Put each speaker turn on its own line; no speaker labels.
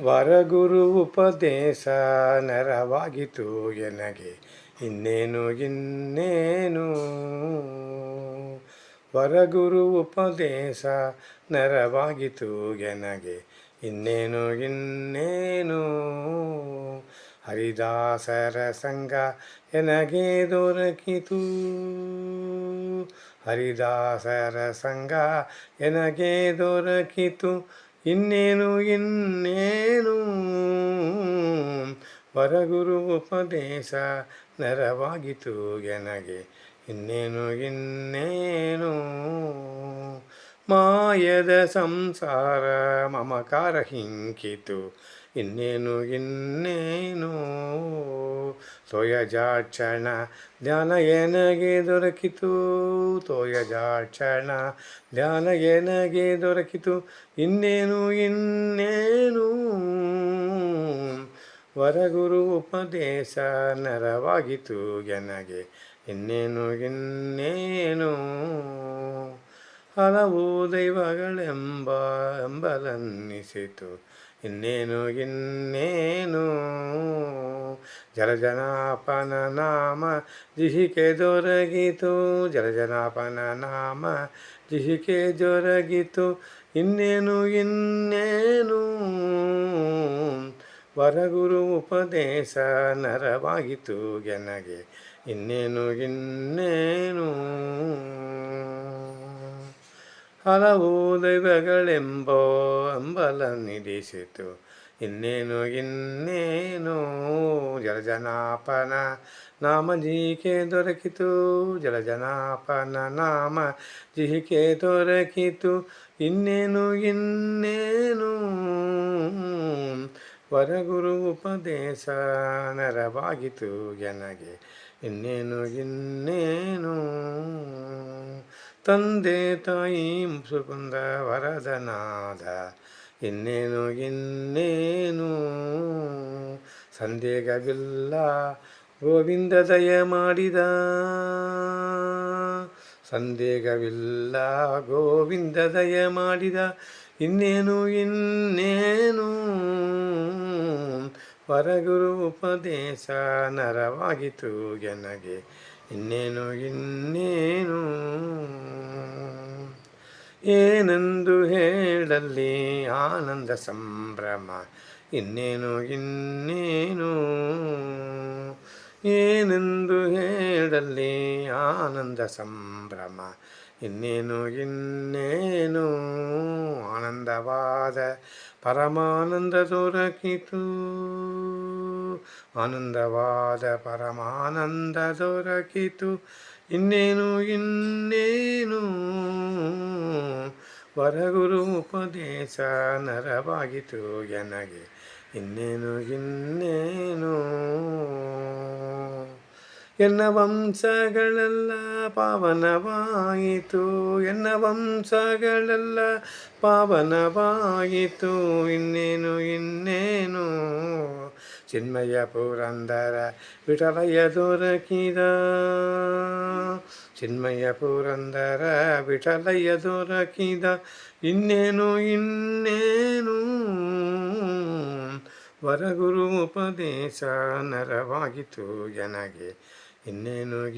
ವರಗುರು ಉಪದೇಶ ನೆರವಾಗಿತು ಎನಗೆ ಇನ್ನೇನು ವರಗುರು ಉಪದೇಶ ನೆರವಾಗಿತು ಎನಗೆ ಇನ್ನೇನು ಹರಿದಾಸರ ಸಂಗ ಎನಗೆ ದೊರಕಿತು ಹರಿದಾಸರ ಸಂಗ ಎನಗೆ ದೊರಕಿತು ಇನ್ನೇನು ವರಗುರು ಉಪದೇಶ ನೆರವಾಗಿತು ಎನಗೆ ಇನ್ನೇನು ಮಾಯದ ಸಂಸಾರ ಮಮಕಾರ ಹಿಂಕಿತು ಇನ್ನೇನು ತೋಯಜಾಕ್ಷಣ ಧ್ಯಾನ ಎನಗೆ ದೊರಕಿತು ತೋಯಜಾಕ್ಷಣ ಧ್ಯಾನ ಎನಗೆ ದೊರಕಿತು ಇನ್ನೇನು ವರಗುರು ಉಪದೇಶ ನೆರವಾಗಿತು ಎನಗೆ ಇನ್ನೇನು ಹಲವು ದೈವಗಳೆಂಬಲನ್ನಿಸಿತು ಇನ್ನೇನು ಜಲಜನಾಪನ ನಾಮ ಜಿಹಿಕೆ ದೊರಗಿತು ಜಲಜನಾಪನ ನಾಮ ಜಿಹಿಕೆ ಜೊರಗಿತು ಇನ್ನೇನು ವರಗುರು ಉಪದೇಶ ನರವಾಗಿತು ಎನಗೆ ಇನ್ನೇನು ಹಲವು ದೈವಗಳೆಂಬಲನ್ನಿಡಿಸಿತು ಇನ್ನೇನು ಜಲಜನಾಪನ ನಾಮ ಜಿಹಿಕೆ ದೊರಕಿತು ಜಲಜನಾಪನ ನಾಮ ಜಿಹಿಕೆ ದೊರಕಿತು ಇನ್ನೇನು ವರಗುರು ಉಪದೇಶ ನೆರವಾಗಿತು ಎನಗೆ ಇನ್ನೇನು ತಂದೆ ತಾಯಿ ಮುಸುಕುಂದ ವರದನಾದ ಇನ್ನೇನು ಸಂದೇಹವಿಲ್ಲ ಗೋವಿಂದ ದಯ ಮಾಡಿದ ಸಂದೇಹವಿಲ್ಲ ಗೋವಿಂದ ದಯ ಮಾಡಿದ ಇನ್ನೇನು ವರಗುರು ಉಪದೇಶ ನರವಾಗಿತು ಎನಗೆ ಇನ್ನೇನು ಏನೆಂದು ಹೇಳಲ್ಲಿ ಆನಂದ ಸಂಭ್ರಮ ಇನ್ನೇನು ಏನೆಂದು ಹೇಳಲ್ಲಿ ಆನಂದ ಸಂಭ್ರಮ ಇನ್ನೇನು ಆನಂದವಾದ ಪರಮಾನಂದ ದೊರಕಿತು ಆನಂದವಾದ ಪರಮಾನಂದ ದೊರಕಿತು ಇನ್ನೇನು ವರಗುರು ಉಪದೇಶ ನರವಾಗಿತು ಎನಗೆ ಇನ್ನೇನು ಎನ್ನ ವಂಶಗಳೆಲ್ಲ ಪಾವನವಾಯಿತು ಎನ್ನ ವಂಶಗಳೆಲ್ಲ ಪಾವನವಾಯಿತು ಇನ್ನೇನು ಚಿನ್ಮಯ ಪುರಂದರ ವಿಠಲಯ್ಯ ದೊರಕಿದ ಚಿನ್ಮಯ ಪುರಂದರ ವಿಠಲಯ್ಯ ದೊರಕಿದ ಇನ್ನೇನು ವರಗುರು ಉಪದೇಶ ನರವಾಗಿತು ಎನಗೆ ಇನ್ನೇನು